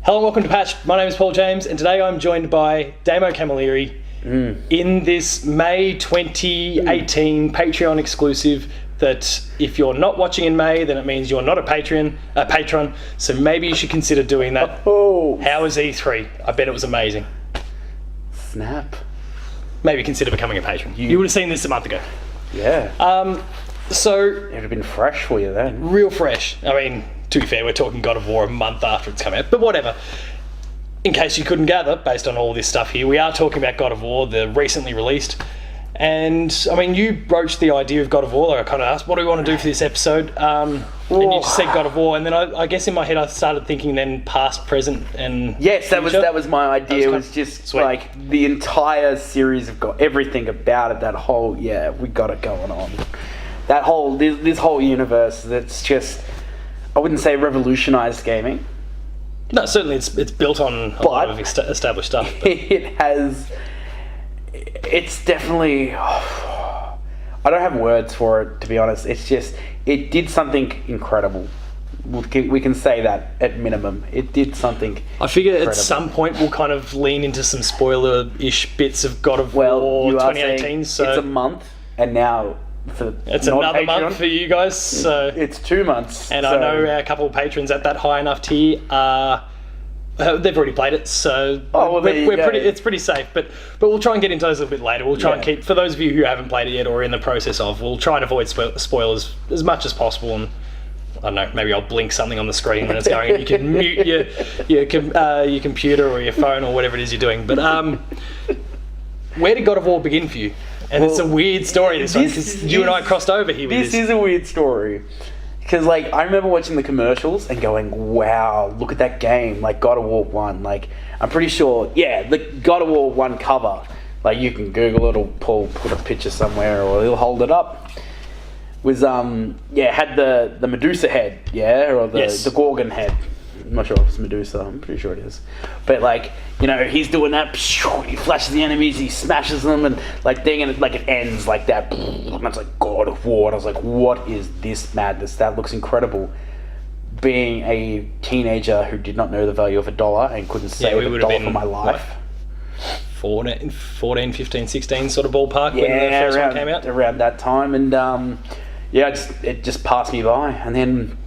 Hello and welcome to Patch. My name is Paul James, and today I'm joined by Damo Camilleri in this May 2018 Patreon exclusive that if you're not watching in May, then it means you're not a patron, so maybe you should consider doing that. Oh. How was E3? I bet it was amazing. Snap. Maybe consider becoming a patron. You would have seen this a month ago. Yeah. So... It would have been fresh for you then. Real fresh. I mean, to be fair, we're talking God of War a month after it's come out, but whatever. In case you couldn't gather, based on all this stuff here, we are talking about God of War, the recently released. And, I mean, you broached the idea of God of War. Like I kind of asked, what do we want to do for this episode? And you just said God of War. And then I guess in my head I started thinking then past, present, and yes, that future. was my idea. It was just sweet. Like the entire series have got everything about it. That whole, we got it going on. That whole, this whole universe that's just, I wouldn't say revolutionized gaming. No, certainly it's built on a lot of established stuff. It's definitely... I don't have words for it, to be honest. It's just... It did something incredible. We can say that at minimum. It did something I figure incredible. At some point we'll kind of lean into some spoiler-ish bits of God of War 2018. So it's a month, and now... It's another month for you guys. So it's 2 months. And I know a couple of patrons at that high enough tier they've already played it, so it's pretty safe. But we'll try and get into those a little bit later. We'll try and keep, for those of you who haven't played it yet or are in the process of, we'll try and avoid spoilers as much as possible. And I don't know, maybe I'll blink something on the screen when it's going, and you can mute your computer or your phone or whatever it is you're doing. But where did God of War begin for you? And it's a weird story, this one, because you and I crossed over here with this. This is a weird story. Because, I remember watching the commercials and going, wow, look at that game, God of War 1. I'm pretty sure, the God of War 1 cover, you can Google it or put a picture somewhere or he'll hold it up, was, had the Medusa head, or the Gorgon head. I'm not sure if it's Medusa, I'm pretty sure it is. But he's doing that, he flashes the enemies, he smashes them, and it ends like that, and it's like God of War, and I was like, what is this madness? That looks incredible. Being a teenager who did not know the value of $1 and couldn't save $1 for my life. 14, 15, 16 sort of ballpark when the first one came out? Around that time, and it just passed me by, and then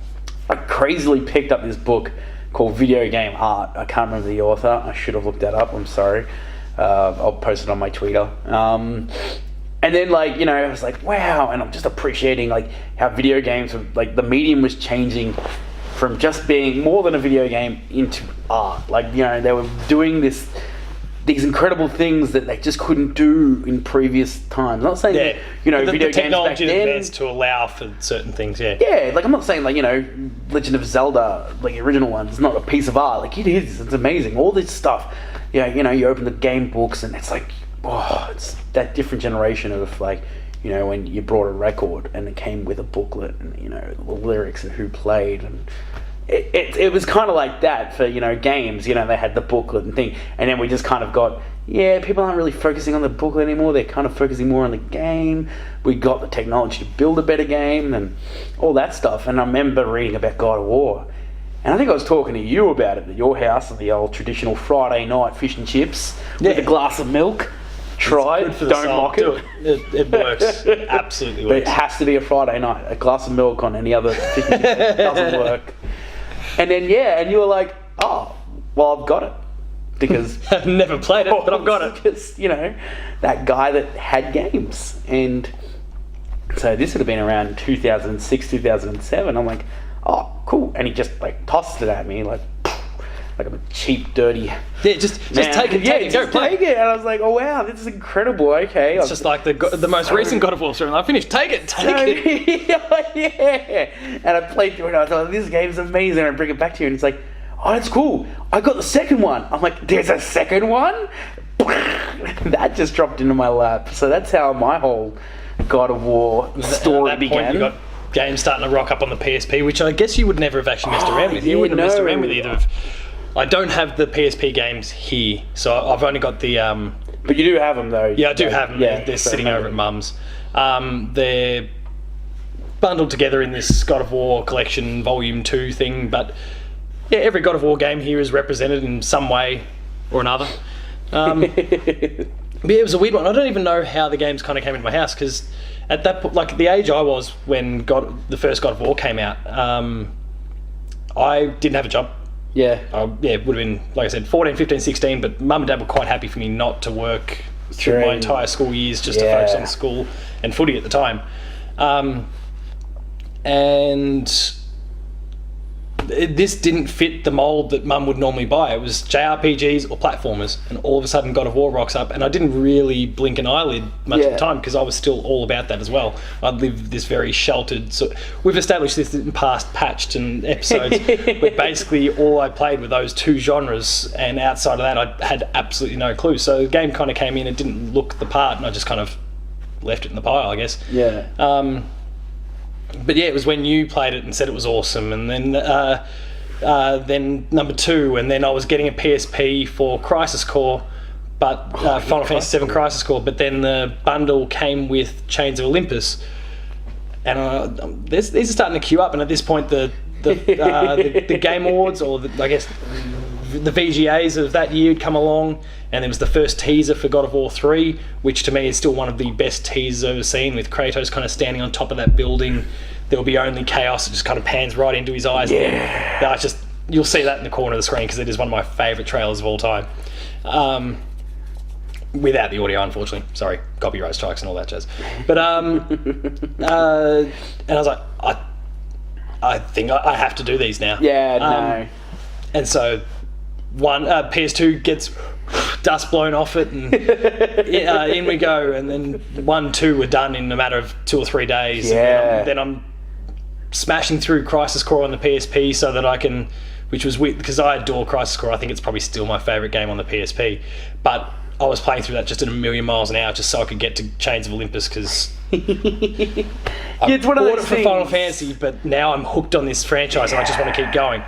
I crazily picked up this book called Video Game Art. I can't remember the author. I should have looked that up. I'm sorry. I'll post it on my Twitter. And then, I was like, wow. And I'm just appreciating, how video games, the medium was changing from just being more than a video game into art. They were doing these incredible things that they just couldn't do in previous times. I'm not saying that, video games technology back then advanced to allow for certain things, I'm not saying Legend of Zelda, the original one, is not a piece of art. It is. It's amazing. All this stuff. You open the game books and it's it's that different generation of when you brought a record and it came with a booklet and the lyrics and who played, and it was kind of like that for games. They had the booklet and thing, and then we just kind of got people aren't really focusing on the booklet anymore. They're kind of focusing more on the game. We got the technology to build a better game and all that stuff. And I remember reading about God of War, and I think I was talking to you about it at your house, at the old traditional Friday night fish and chips with a glass of milk. Try it, don't mock it. It works. It absolutely works. But it has to be a Friday night. A glass of milk on any other fish and chips doesn't work. And then and you were like, oh, well, I've got it. Because I've never played it, but I've got it. Because, that guy that had games. And so this would have been around 2006, 2007. I'm like, oh, cool. And he just, tossed it at me, like a cheap, dirty... Yeah, just take it, go play it. And I was like, oh, wow, this is incredible, okay. It's just like the most recent God of War story. I finished, take it. And I played through it, and I thought, this game's amazing. And I bring it back to you, and it's like, oh, that's cool. I got the second one. I'm like, there's a second one? That just dropped into my lap. So that's how my whole God of War story began. You got games starting to rock up on the PSP, which I guess you would never have actually messed around with. You wouldn't have messed around with either of... I don't have the PSP games here, so I've only got the... But you do have them, though. Yeah, I do have them. They're sitting over at Mum's. They're bundled together in this God of War collection volume 2 thing, but every God of War game here is represented in some way or another. But yeah, it was a weird one. I don't even know how the games kind of came into my house, because at that like the age I was when the first God of War came out, I didn't have a job. Yeah. It would have been, like I said, 14, 15, 16, but mum and dad were quite happy for me not to work through my entire school years, just to focus on school and footy at the time. And this didn't fit the mould that mum would normally buy. It was JRPGs or platformers, and all of a sudden God of War rocks up, and I didn't really blink an eyelid much of the time, because I was still all about that as well. I'd lived this very sheltered... So we've established this in past patched and episodes, but basically all I played were those two genres, and outside of that I had absolutely no clue. So the game kind of came in and didn't look the part, and I just kind of left it in the pile, I guess. Yeah. But yeah, it was when you played it and said it was awesome, and then number 2, and then I was getting a PSP for Crisis Core, but Final Fantasy VII Crisis Core, but then the bundle came with Chains of Olympus, and these are starting to queue up, and at this point the Game Awards, or I guess the VGAs of that year had come along, and there was the first teaser for God of War 3, which to me is still one of the best teasers I've ever seen, with Kratos kind of standing on top of that building. There'll be only chaos. It just kind of pans right into his eyes. Yeah. You'll see that in the corner of the screen, because it is one of my favourite trailers of all time. Without the audio, unfortunately. Sorry, copyright strikes and all that jazz. But and I was like, I think I have to do these now. Yeah, no. And so PS2 gets dust blown off it, and in we go, and then 1, 2 were done in a matter of 2 or 3 days. Yeah. Then I'm smashing through Crisis Core on the PSP so that I can, which was weird because I adore Crisis Core. I think it's probably still my favourite game on the PSP, but I was playing through that just at a million miles an hour just so I could get to Chains of Olympus, because it's one of bought those it for things. Final Fantasy, but now I'm hooked on this franchise and I just want to keep going.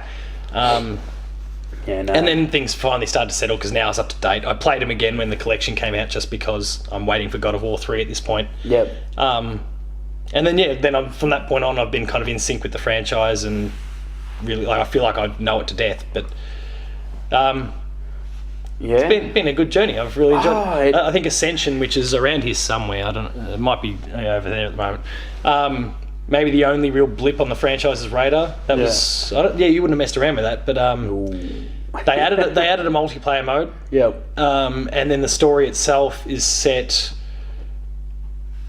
And then things finally started to settle, because now it's up to date. I played them again when the collection came out, just because I'm waiting for God of War 3 at this point. Yep. And then from that point on, I've been kind of in sync with the franchise, and really, I feel like I know it to death. But it's been a good journey. I've really enjoyed it. I think Ascension, which is around here somewhere, I don't know, it might be over there at the moment. Maybe the only real blip on the franchise's radar. That was you wouldn't have messed around with that, but they added a multiplayer mode. Yep. And then the story itself is set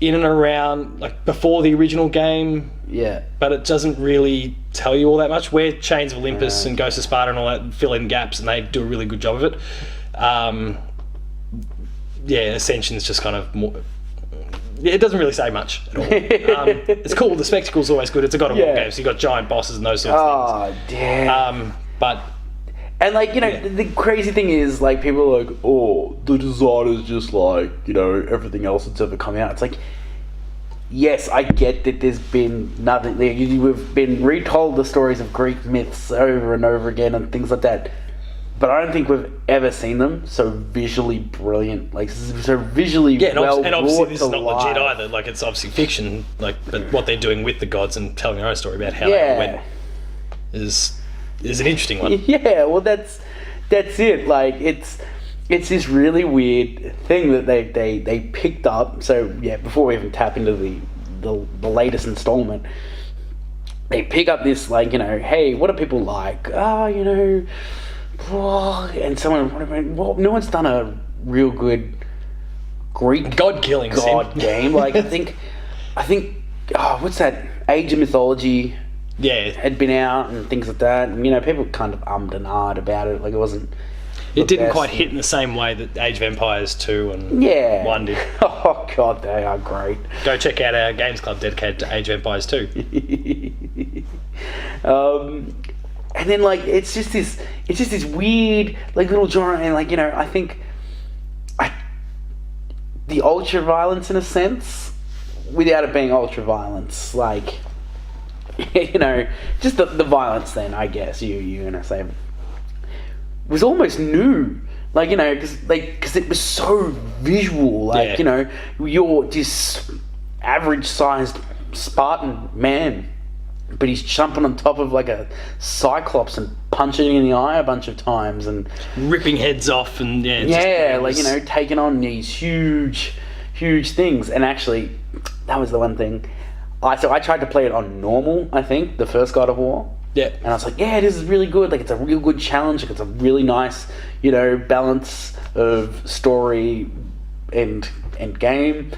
in and around, like, before the original game. Yeah. But it doesn't really tell you all that much. Where Chains of Olympus and Ghost of Sparta and all that fill in gaps, and they do a really good job of it. Ascension's just kind of more... It doesn't really say much at all. It's cool. The spectacle's always good. It's a God of War game, so you've got giant bosses and those sorts of things. Damn. And, like, the crazy thing is, like, people are like, oh, the design is just like, everything else that's ever come out. It's like, yes, I get that there's been nothing there. We've been retold the stories of Greek myths over and over again and things like that. But I don't think we've ever seen them so visually brilliant, like so visually well and obviously brought this to is not life. legit either. Like, it's obviously fiction. Like, but what they're doing with the gods and telling their own story about how they went is an interesting one. Yeah, well, that's it. Like, it's this really weird thing that they picked up. So before we even tap into the latest installment, they pick up this, like, hey, what do people like? And someone, well, no one's done a real good Greek god-killing game. Like, I think, what's that? Age of Mythology. Yeah, had been out and things like that, and people kind of ummed and ahed about it. Like, it wasn't. It didn't quite hit in the same way that Age of Empires 2 and 1 did. Oh God, they are great. Go check out our games club dedicated to Age of Empires 2. And then, like, it's just this weird, like, little genre, and, like, I think the ultra violence, in a sense, without it being ultra violence, like, just the violence. Then I guess you're gonna say was almost new, like, because it was so visual, like, you're this average sized Spartan man but he's jumping on top of like a cyclops and punching it in the eye a bunch of times and ripping heads off and taking on these huge things. And actually, that was the one thing. I tried to play it on normal. I think the first God of War. Yeah. And I was like, yeah, this is really good. Like, it's a real good challenge. Like, it's a really nice, balance of story and game.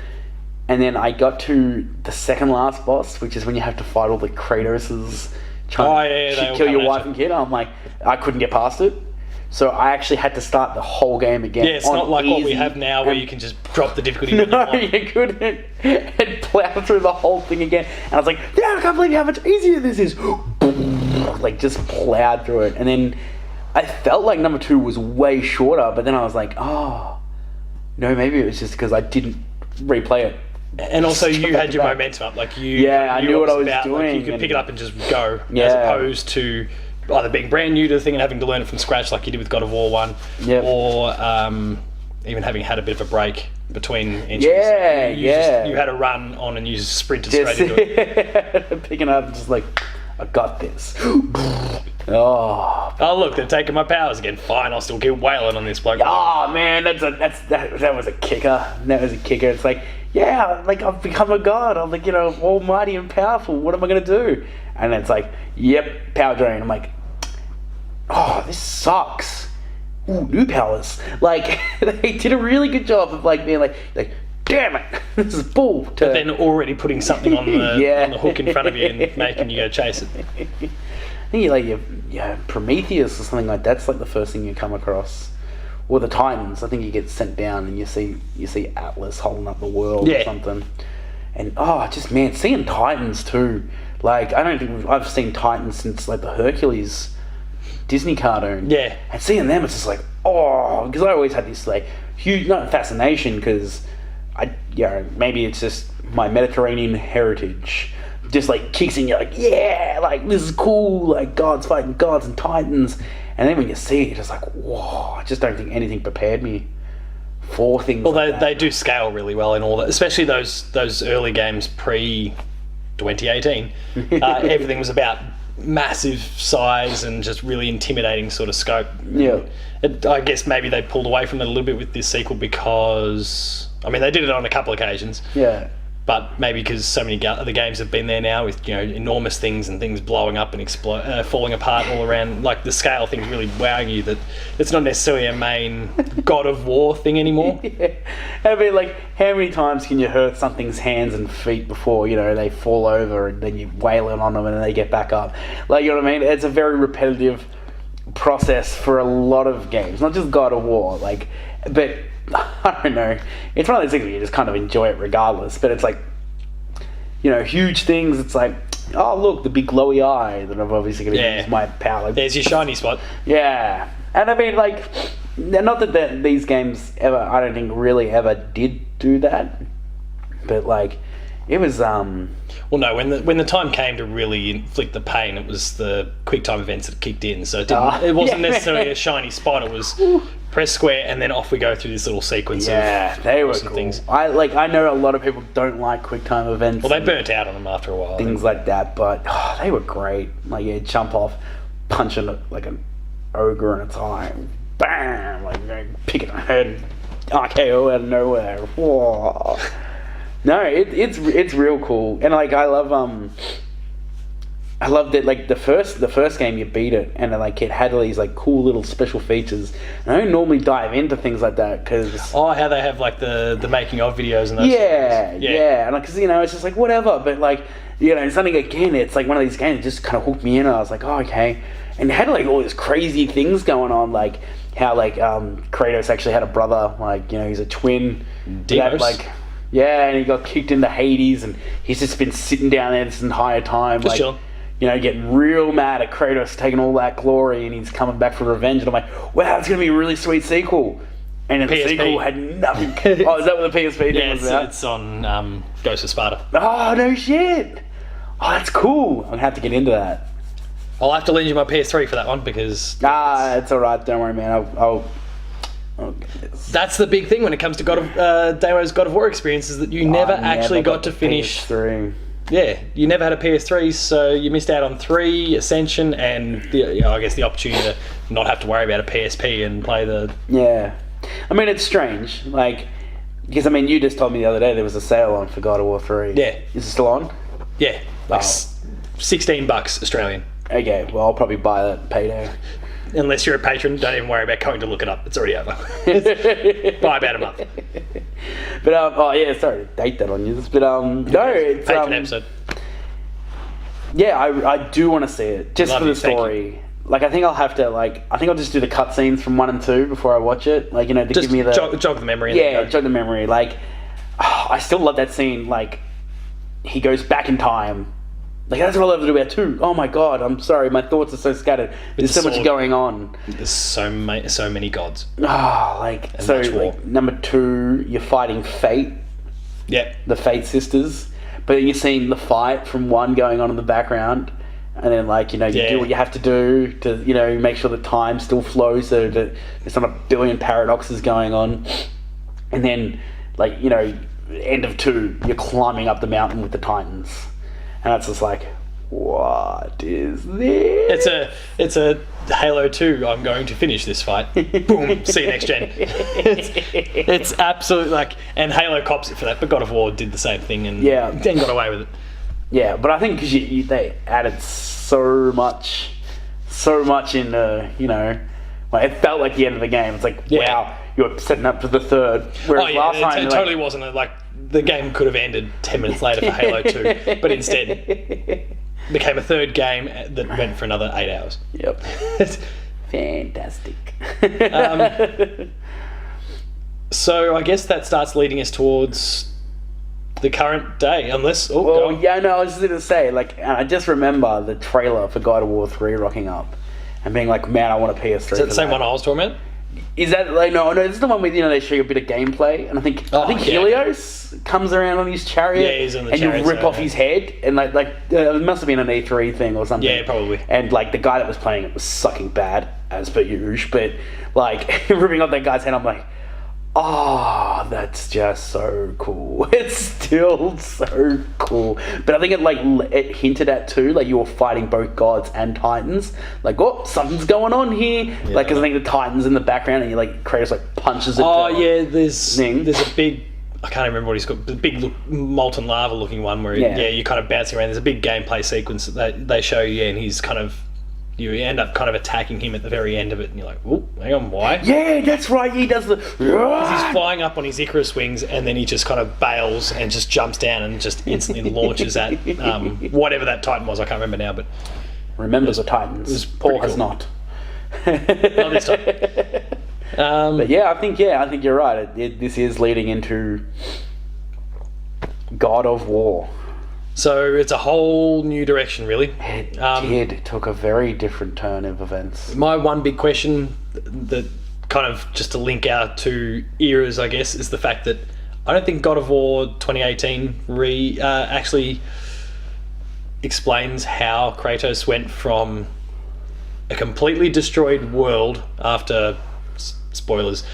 And then I got to the second last boss, which is when you have to fight all the Kratoses trying to kill your wife and kid. I'm like, I couldn't get past it. So I actually had to start the whole game again. Yeah, it's not like what we have now where you can just drop the difficulty. No, you couldn't. And plow through the whole thing again. And I was like, yeah, I can't believe how much easier this is. Like, just plowed through it. And then I felt like number 2 was way shorter, but then I was like, oh, no, maybe it was just because I didn't replay it. And also, you had your momentum up. Like, I knew what I was doing. Like, you could pick it up and just go, as opposed to either being brand new to the thing and having to learn it from scratch, like you did with God of War 1, or even having had a bit of a break between entries. You had a run on and you just sprinted straight into it. Picking up, just like, I got this. Oh, look, they're taking my powers again. Fine, I'll still keep wailing on this bloke. Oh man, that was a kicker. That was a kicker. It's like, yeah, like I've become a god. I'm like, almighty and powerful. What am I gonna do? And it's like, yep, power drain. I'm like, oh, this sucks. Ooh, new powers. Like, they did a really good job of like being like, damn it, this is bull. But then already putting something on the hook in front of you and making you go chase it. I think you Prometheus or something like that's like the first thing you come across. Or the Titans. I think you get sent down and you see Atlas holding up the world or something. And seeing Titans too. Like, I don't think I've seen Titans since like the Hercules Disney cartoon. Yeah. And seeing them, it's just like, oh, because I always had this like huge, not fascination, because maybe it's just my Mediterranean heritage just like kicks in. You're like, yeah, like this is cool, like gods fighting gods and titans. And then when you see it, you're just like, whoa, I just don't think anything prepared me for things. Well, like they do scale really well in all that, especially those early games pre 2018. Everything was about massive size and just really intimidating sort of scope. Yeah. I guess maybe they pulled away from it a little bit with this sequel because, they did it on a couple of occasions. Yeah. But maybe because so many other games have been there now with, enormous things and things blowing up and falling apart all around. Like, the scale thing's really wowing you that it's not necessarily a main God of War thing anymore. Yeah. Like, how many times can you hurt something's hands and feet before, they fall over and then you wail on them and then they get back up? Like, you know what I mean? It's a very repetitive process for a lot of games, not just God of War. Like, but I don't know. It's one of those things where you just kind of enjoy it regardless. But it's like, huge things. It's like, oh look, the big glowy eye that I'm obviously going to use my power. Like, there's your shiny spot. Yeah, and like, not that these games ever, I don't think really ever did do that. But like, it was Well, no. When the time came to really inflict the pain, it was the quick time events that kicked in. So it wasn't necessarily a shiny spot. It was press square and then off we go through this little sequence. Yeah, they were cool. Things. I know a lot of people don't like quick time events. Well, they burnt out on them after a while. Things like that, but they were great. Like, jump off, punching like an ogre in its eye, bam! Like, picking a head, RKO out of nowhere. Whoa. No, it's real cool, and like I love that, like the first game you beat it, and like it had all these like cool little special features. And I don't normally dive into things like that because how they have like the making of videos and those and like, cause it's just like whatever, but like something again, it's like one of these games that just kind of hooked me in, and I was like, oh okay, and it had like all these crazy things going on, like how like Kratos actually had a brother, like he's a twin. Damos. And he got kicked into Hades, and he's just been sitting down there this entire time, just chill. Getting real mad at Kratos taking all that glory, and he's coming back for revenge. And I'm like, wow, it's going to be a really sweet sequel. And the sequel had nothing. Oh, is that what the PSP thing was about? It's on Ghost of Sparta. Oh, no shit. Oh, that's cool. I'm going to have to get into that. I'll have to lend you my PS3 for that one because... it's all right. Don't worry, man. I'll That's the big thing when it comes to Damo's God of War experience, is that you never actually got to finish. PS3. yeah, you never had a PS3, so you missed out on 3, Ascension, and I guess the opportunity to not have to worry about a PSP and play the... Yeah. I mean, it's strange, like, because, I mean, you just told me the other day there was a sale on for God of War 3. Yeah. Is it still on? Yeah, like $16 Australian. Okay, well, I'll probably buy that payday. Unless you're a patron, don't even worry about going to look it up. It's already over. Buy about a month. But sorry to date that on you. But no, it's patron episode. Yeah, I do want to see it just for the story. Like, I think I'll have to I think I'll just do the cutscenes from 1 and 2 before I watch it. Like, to just give me the jog the memory. Yeah, jog the memory. Like, I still love that scene. Like, he goes back in time. Like, that's all I have to do about 2. Oh my god, I'm sorry, my thoughts are so scattered. There's so much going on. There's so many gods. Number 2, you're fighting Fate. Yep. The Fate sisters. But then you're seeing the fight from 1 going on in the background. And then, you do what you have to do to, make sure the time still flows so that there's not a billion paradoxes going on. And then, end of 2, you're climbing up the mountain with the Titans. And that's just like, what is this? It's a Halo 2. I'm going to finish this fight. Boom. See you next gen. It's absolutely and Halo cops it for that, but God of War did the same thing and then got away with it. Yeah, but I think because they added so much in it felt like the end of the game. It's like, wow, you're setting up for the 3rd. Whereas last time, it totally wasn't the game could have ended 10 minutes later for Halo 2, but instead became a 3rd game that went for another 8 hours. Yep. Fantastic. So I guess that starts leading us towards the current day, unless... I was just going to say, I just remember the trailer for God of War 3 rocking up and being like, man, I want a PS3. Is that the same one I was talking about? Is that, no, it's the one where, they show you a bit of gameplay, and I think Helios comes around on his chariot, yeah, he's on the and chariot, you rip off his head, and it must have been an E3 thing or something. Yeah, probably. And, the guy that was playing it was sucking bad, as per usual, but, ripping off that guy's head, I'm like, oh, that's just so cool. It's still so cool. But I think it hinted at too, you were fighting both gods and titans. Something's going on here. Yeah. Because I think the titan's in the background and Kratos punches it. There's a big, I can't remember what he's called, the big molten lava looking one where you're kind of bouncing around. There's a big gameplay sequence that they show you, and he's kind of, you end up kind of attacking him at the very end of it, and you're like, oh, hang on, why? Yeah, that's right, he does the... Because he's flying up on his Icarus wings, and then he just kind of bails and just jumps down and just instantly launches at whatever that Titan was. I can't remember now, but... Remember the Titans. Paul has not. Not this time. But I think you're right. This is leading into God of War. So it's a whole new direction, really. It took a very different turn of events. My one big question, that kind of just to link our 2 eras, I guess, is the fact that I don't think God of War 2018 actually explains how Kratos went from a completely destroyed world after spoilers,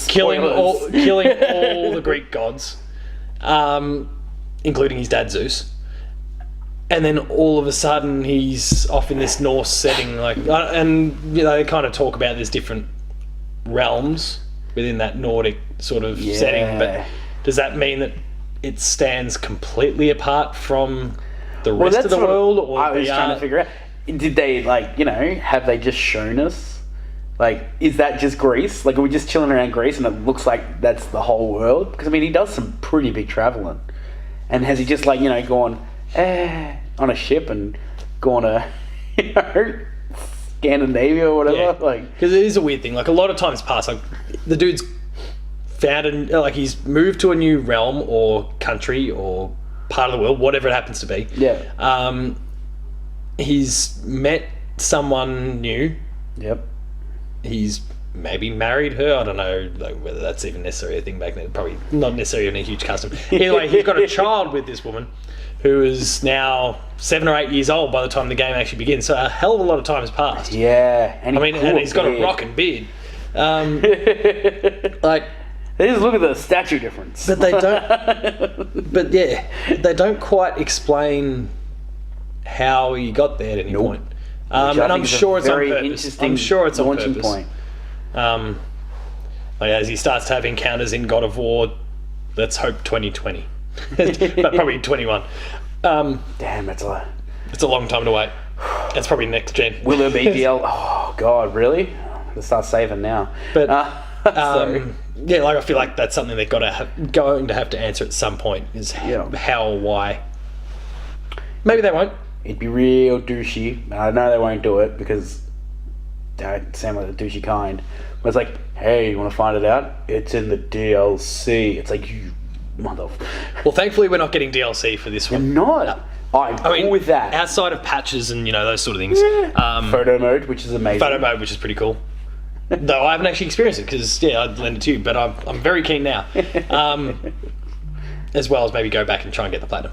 killing all the Greek gods. Including his dad Zeus, and then all of a sudden he's off in this Norse setting, they kind of talk about there's different realms within that Nordic sort of setting, but does that mean that it stands completely apart from the rest of the world? Or I was trying to figure out, did they have they just shown us? Is that just Greece? Are we just chilling around Greece and it looks like that's the whole world? Because he does some pretty big traveling. And has he just gone on a ship and gone to Scandinavia or whatever? Because it is a weird thing. A lot of times past, the dude's found he's moved to a new realm or country or part of the world, whatever it happens to be. Yeah. He's met someone new. Yep. He's maybe married her. I don't know whether that's even necessarily a thing back then. Probably not necessarily a huge custom. Anyway, he's got a child with this woman who is now 7 or 8 years old by the time the game actually begins. So a hell of a lot of time has passed. Yeah. And he's got a rocking beard. They just look at the statue difference. But they don't. But yeah, they don't quite explain how he got there at any point. And I'm sure it's on purpose. I'm sure it's on purpose. Point. As he starts to have encounters in God of War, let's hope 2020, but probably 21. Damn, that's a lot. It's a long time to wait. It's probably next gen. Will there be DL? Oh God, really? Let's start saving now. But yeah, like I feel like that's something they're going to have to answer at some point. Is how or why. Maybe they won't. It'd be real douchey. I know they won't do it because they sound like the douchey kind. But it's like, hey, you want to find it out? It's in the DLC. It's like, you mother. Well, thankfully we're not getting DLC for this one. You're not. No. I'm cool with that. Outside of patches and those sort of things. Yeah. Photo mode, which is amazing. Photo mode, which is pretty cool. Though I haven't actually experienced it because I'd lend it to you, but I'm very keen now. As well as maybe go back and try and get the platinum.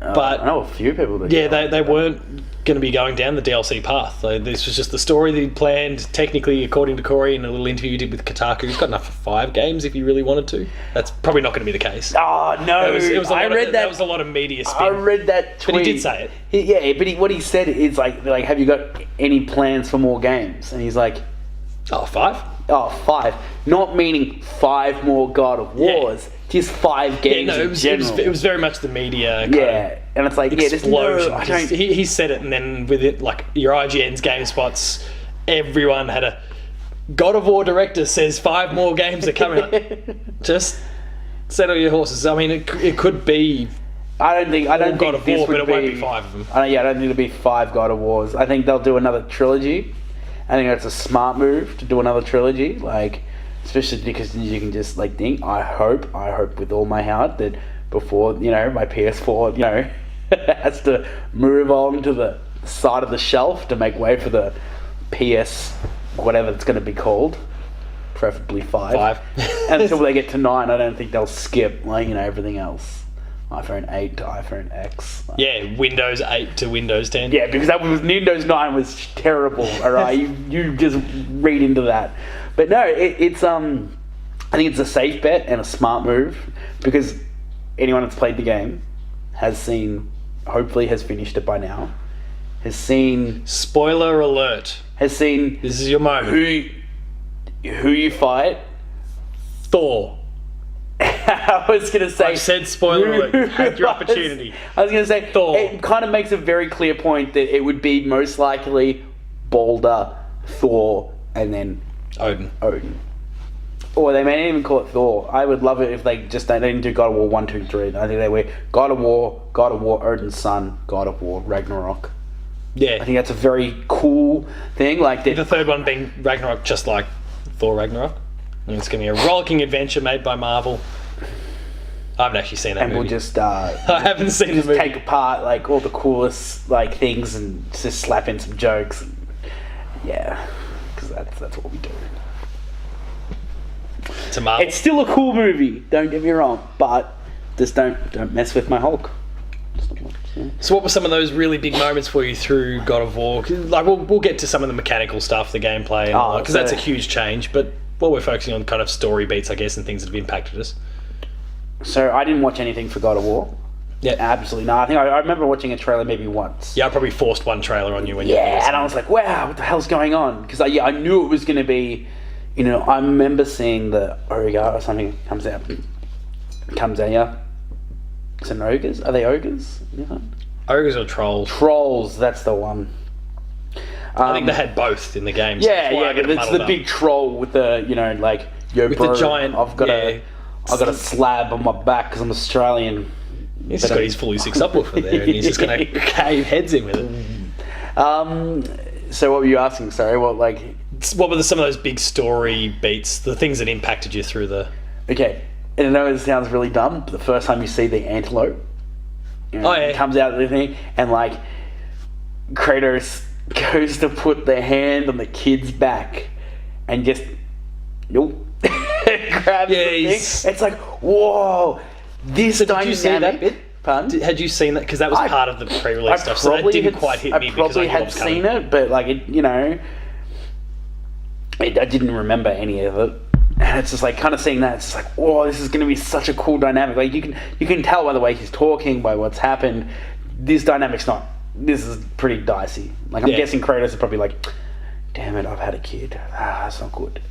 But I know a few people that they weren't going to be going down the DLC path. So this was just the story that he'd planned. Technically, according to Corey in a little interview he did with Kotaku, he's got enough for 5 games if he really wanted to. That's probably not going to be the case. Oh no! I read that. That was a lot of media spin. I read that tweet. But he did say it. But what he said is like, have you got any plans for more games? And he's like, 5? 5. Not meaning 5 more God of Wars. Yeah. Just 5 games in general. It was very much the media and it's like, explosion. He said it, and then with it, like your IGN's, GameSpot's, everyone had a God of War director says 5 more games are coming up. Just settle your horses. I mean, it could be. I don't think God of War, but it won't be 5 of them. I don't think it'll be 5 God of Wars. I think they'll do another trilogy. I think that's a smart move to do another trilogy, especially because you can just think. I hope with all my heart that before my PS4 has to move on to the side of the shelf to make way for the PS whatever it's going to be called, preferably 5. Until they get to 9, I don't think they'll skip everything else. iPhone 8 to iPhone X. Windows 8 to Windows 10. Yeah, because Windows 9 was terrible. All right, you just read into that. But no, it's I think it's a safe bet and a smart move because anyone that's played the game has seen, hopefully has finished it by now, has seen. Spoiler alert. Has seen. This is your moment. Who you fight? Thor. I was going to say... I said spoiler alert. You had your opportunity. I was going to say... Thor. It kind of makes a very clear point that it would be most likely Baldur, Thor, and then... Odin. Or they may even call it Thor. I would love it if they didn't do God of War 1, 2, 3. I think they were God of War, Odin's son, God of War, Ragnarok. Yeah. I think that's a very cool thing. The third one being Ragnarok, just like Thor Ragnarok. And it's going to be a rollicking adventure made by Marvel. I haven't actually seen that movie. And we'll just... I haven't seen the movie. Take apart all the coolest things and just slap in some jokes. Yeah, because that's what we do. To Marvel. It's still a cool movie, don't get me wrong, but just don't mess with my Hulk. So what were some of those really big moments for you through God of War? We'll get to some of the mechanical stuff, the gameplay, because that's a huge change, but what we're focusing on kind of story beats, I guess, and things that have impacted us. So I didn't watch anything for God of War. Yeah, absolutely not. I think I remember watching a trailer maybe once. Yeah, I probably forced one trailer on you when you were and I was like, wow, what the hell's going on? Because I knew it was going to be, I remember seeing the Ogre or something comes out. Yeah. Is it ogres? Are they ogres? Ogres or trolls? Trolls, that's the one. I think they had both in the game. So but it's the big troll with the, with the giant. I've got a slab on my back because I'm Australian. He's just got his fully six subwoofer there, and he's just going to cave heads in with it. So what were you asking? Sorry, what were some of those big story beats, the things that impacted you through the... Okay, and I know it sounds really dumb, but the first time you see the antelope, it comes out of the thing, and Kratos goes to put the hand on the kid's back, and just grabs the thing. It's like, whoa, this dynamic. Did you see that bit? Pardon? Had you seen that? Because that was part of the pre-release stuff, so that didn't quite hit me. I probably had seen it, but I didn't remember any of it. And it's just like kind of seeing that, it's just like, oh, this is going to be such a cool dynamic. Like you can tell by the way he's talking, by what's happened. This dynamic's not. This is pretty dicey. Like I'm guessing Kratos is probably like, damn it, I've had a kid. That's not good.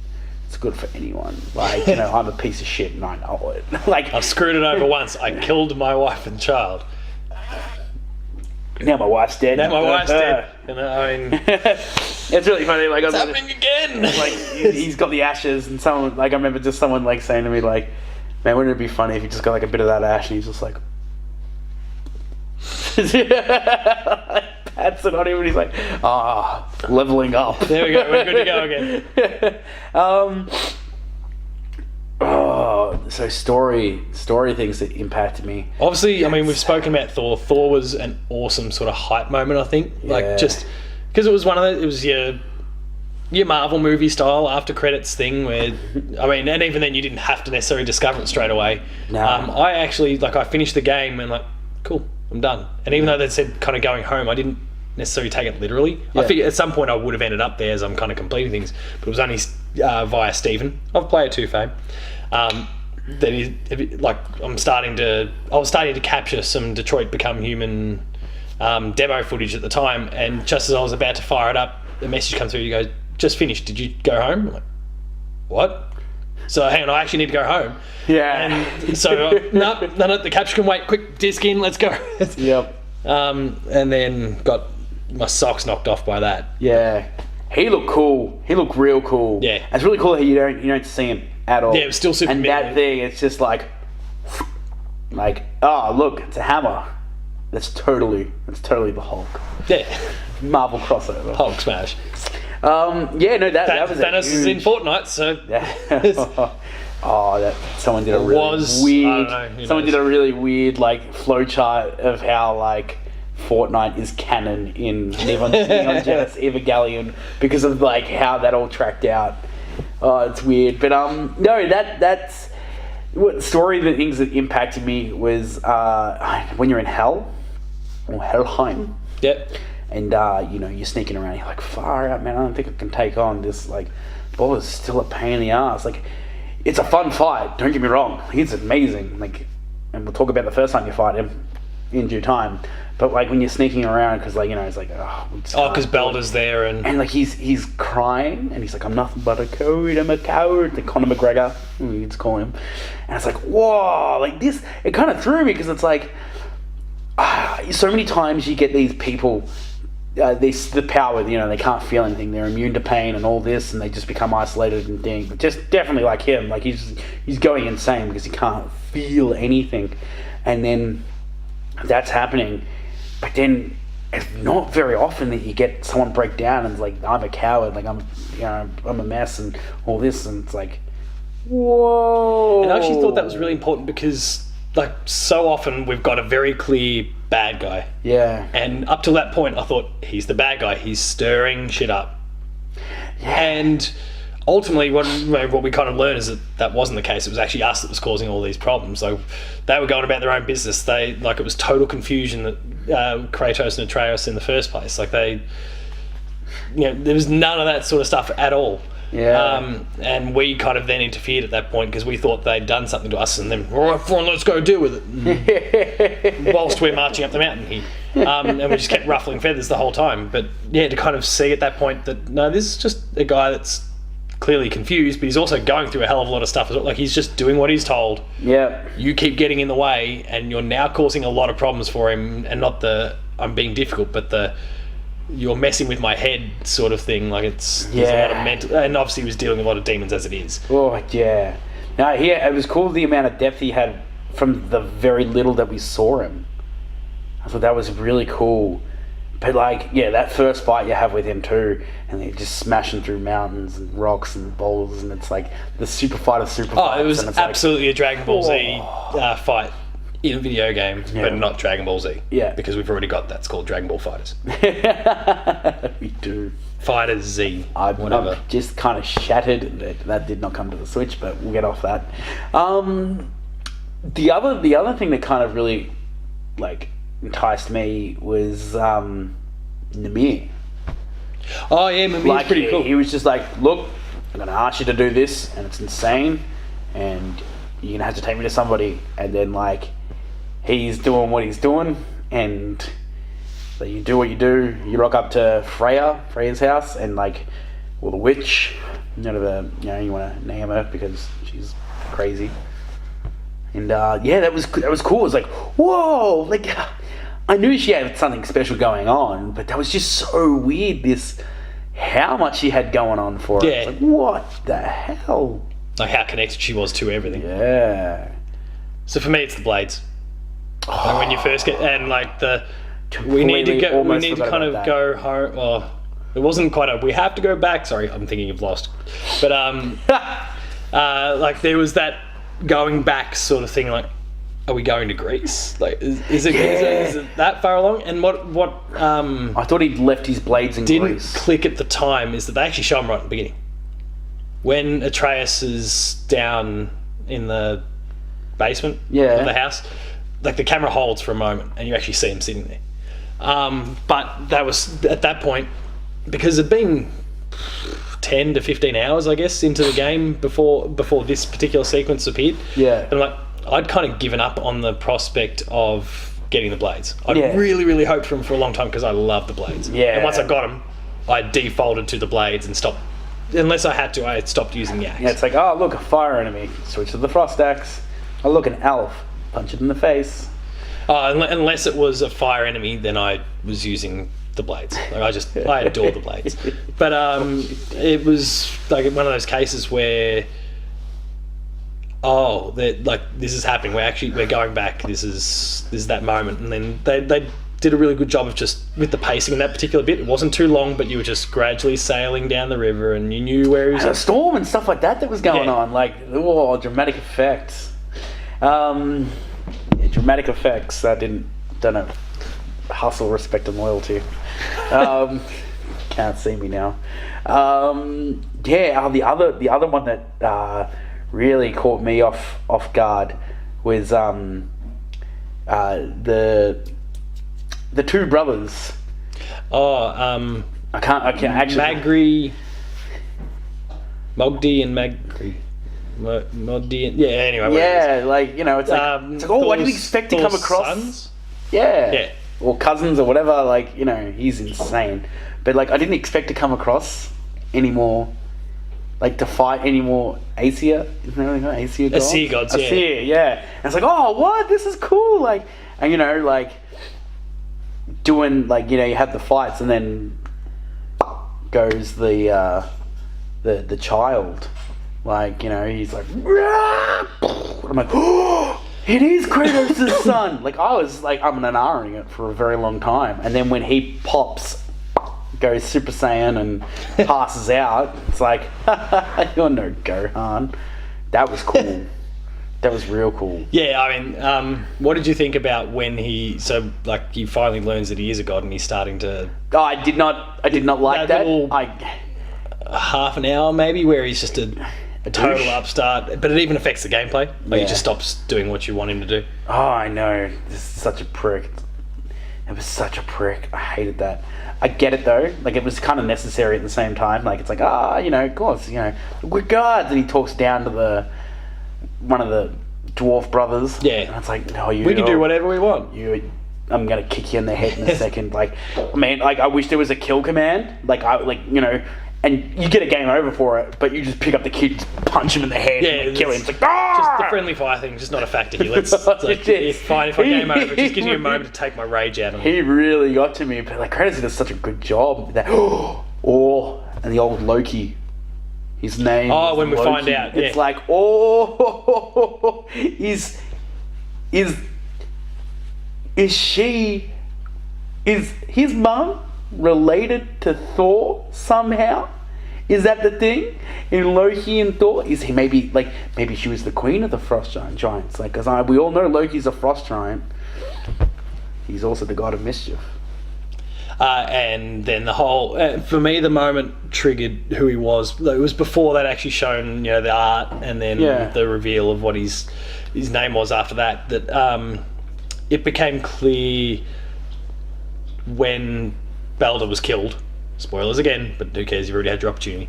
It's good for anyone. Like I'm a piece of shit and I know it. Like I've screwed it over once. I killed my wife and child. Now my wife's dead. Now my wife's dead. And I mean, it's really funny. Like it's happening again. Like he's got the ashes, and someone like I remember just someone like saying to me like, "Man, wouldn't it be funny if you just got like a bit of that ash?" And he's just like, pats it on him, and he's like, leveling up. There we go. We're good to go again. So story things that impacted me. Obviously, I mean, we've spoken about Thor. Thor was an awesome sort of hype moment, I think. Like, just because it was one of the, it was your Marvel movie style after credits thing where, I mean, and even then you didn't have to necessarily discover it straight away. No. I actually, like, I finished the game and like, cool, I'm done. And even though they said kind of going home, I didn't necessarily take it literally. I figured at some point I would have ended up there as I'm kind of completing things, but it was only via Stephen of Player 2 fame. That is like I was starting to capture some Detroit Become Human demo footage at the time, and just as I was about to fire it up, the message comes through. You go, just finished. Did you go home? I'm like, what? So hang on, I actually need to go home. Yeah. And so no, the capture can wait. Quick, disc in. Let's go. Yep. And then got my socks knocked off by that. Yeah. He looked cool. He looked real cool. Yeah. It's really cool that you don't see him at all. Yeah, it was still super. And that thing, it's just like, oh look, it's a hammer. That's totally the Hulk. Yeah. Marvel crossover. Hulk smash. Yeah, no, that was Thanos is in Fortnite, so yeah. Someone did a really weird. Someone did a really weird like flowchart of how like Fortnite is canon in Neon Genesis Evangelion because of like how that all tracked out. Oh, it's weird, but no, that's what story. The things that impacted me was when you're in Hell or Helheim. Yep. And you're sneaking around. You're like, far out, man. I don't think I can take on this. Like, ball is still a pain in the ass. Like, it's a fun fight. Don't get me wrong. It's amazing. Like, and we'll talk about the first time you fight him in due time. But like when you're sneaking around, because like it's like because Balder's there and like he's crying and he's like, I'm nothing but a coward. I'm a coward. Like Conor McGregor, you just call him. And it's like, whoa, like this. It kind of threw me because it's like so many times you get these people. The power, they can't feel anything. They're immune to pain and all this, and they just become isolated and things. But just definitely like him, like he's going insane because he can't feel anything, and then that's happening. But then it's not very often that you get someone break down and it's like, I'm a coward, like I'm a mess and all this, and it's like, whoa. And I actually thought that was really important because like so often we've got a very clear bad guy. Yeah. And up till that point I thought he's the bad guy. He's stirring shit up. Yeah. And ultimately what we kind of learned is that wasn't the case. It was actually us that was causing all these problems. So they were going about their own business. It was total confusion that Kratos and Atreus in the first place. Like there was none of that sort of stuff at all. Yeah. And we kind of then interfered at that point because we thought they'd done something to us, and then all right, fine, let's go deal with it. Whilst we're marching up the mountain here, and we just kept ruffling feathers the whole time. But yeah, to kind of see at that point that no, this is just a guy that's clearly confused, but he's also going through a hell of a lot of stuff as well. Like he's just doing what he's told. Yeah. You keep getting in the way, and you're now causing a lot of problems for him, and not the I'm being difficult, but you're messing with my head sort of thing. Like there's a lot of mental, and obviously he was dealing with a lot of demons as it is. Oh yeah. Now it was cool the amount of depth he had from the very little that we saw him. I thought that was really cool. But that first fight you have with him too, and they're just smashing through mountains and rocks and boulders, and it's like the super fight of super fights. Oh, it was absolutely a Dragon Ball Z fight in a video game, but not Dragon Ball Z. Yeah. Because we've already got that's called Dragon Ball Fighters. We do. Fighters Z. I'm just kind of shattered that did not come to the Switch, but we'll get off that. The other thing that kind of really enticed me was Mimir. Oh yeah, Mimir's pretty cool. He was just like, look, I'm gonna ask you to do this, and it's insane, and you're gonna have to take me to somebody. And then like he's doing what he's doing, and so you do what you do. You rock up to Freya's house, and like, well, the witch, you want to name her because she's crazy. And that was cool. It was like, whoa, like I knew she had something special going on, but that was just so weird. How much she had going on for her. Yeah. It's like, what the hell? Like how connected she was to everything. Yeah. So for me, it's the blades. Like when you first get and like we need to kind of go home. Well, it wasn't quite a we have to go back. Sorry, I'm thinking you've lost. But like there was that going back sort of thing. Like, are we going to Greece? Like, is it that far along? And what I thought he'd left his blades in Greece. Didn't click at the time is that they actually show him right at the beginning when Atreus is down in the basement of the house. Like the camera holds for a moment, and you actually see him sitting there. But that was at that point because it'd been 10 to 15 hours, I guess, into the game before this particular sequence appeared. Yeah. And like I'd kind of given up on the prospect of getting the blades. I'd really, really hoped for them for a long time because I love the blades. Yeah. And once I got them, I defaulted to the blades and stopped. Unless I had to, I stopped using the axe. Yeah, it's like, oh look, a fire enemy. Switch to the frost axe. Oh look, an elf. Punch it in the face. Unless it was a fire enemy, then I was using the blades. Like I adore the blades. But it was like one of those cases where like this is happening. We're going back. This is that moment, and then they did a really good job of just with the pacing in that particular bit. It wasn't too long, but you were just gradually sailing down the river, and you knew where he was. And a storm and stuff like that was going on. Like dramatic effects. Dramatic effects. Don't know. Hustle, respect, and loyalty. Can't see me now. The other one that really caught me off guard was the two brothers. I can't actually. Mogdi and Magri. Mogdi and anyway. Yeah, like it's like oh, I didn't expect to come across. Sons? Yeah. Or cousins or whatever. Like he's insane. But like I didn't expect to come across any more. Like to fight any more Aesir, isn't there anything like Aesir gods? Aesir gods, yeah. Aesir, yeah. And it's like, oh, what? This is cool. Like, and like doing like you have the fights, and then goes the child, like he's like, I'm like, oh, it is Kratos' son. Like I was like, I'm an it for a very long time, and then when he pops. Goes Super Saiyan and passes out. It's like, you're no Gohan. That was cool. That was real cool. Yeah, I mean, what did you think about when he finally learns that he is a god and he's starting to... Oh, I did not like that. Half an hour maybe where he's just a total upstart, but it even affects the gameplay. Like he just stops doing what you want him to do. Oh, I know. This is such a prick. It was such a prick. I hated that. I get it though. Like it was kind of necessary at the same time. Like it's like of course, we're gods, and he talks down to one of the dwarf brothers. Yeah, and it's like, no, we can do whatever we want. I'm gonna kick you in the head in a second. Like, I mean, like I wish there was a kill command. And you get a game over for it, but you just pick up the kid, punch him in the head, and kill him. It's like, just the friendly fire thing, just not a factor here. It's fine if I game over. It just gives me a moment to take my rage out of him. He really got to me, but like Kratos does such a good job with that. And the old Loki, his name. Oh, when we Loki. Find out, it's like, is his mum related to Thor somehow? Is that the thing in Loki and Thor? Is he maybe she was the queen of the frost giants? Like, because we all know Loki's a frost giant. He's also the god of mischief. And then the whole for me, the moment triggered who he was. It was before they'd actually shown the art, and then the reveal of what his name was after that. That it became clear when Balder was killed. Spoilers again, but who cares? You've already had your opportunity.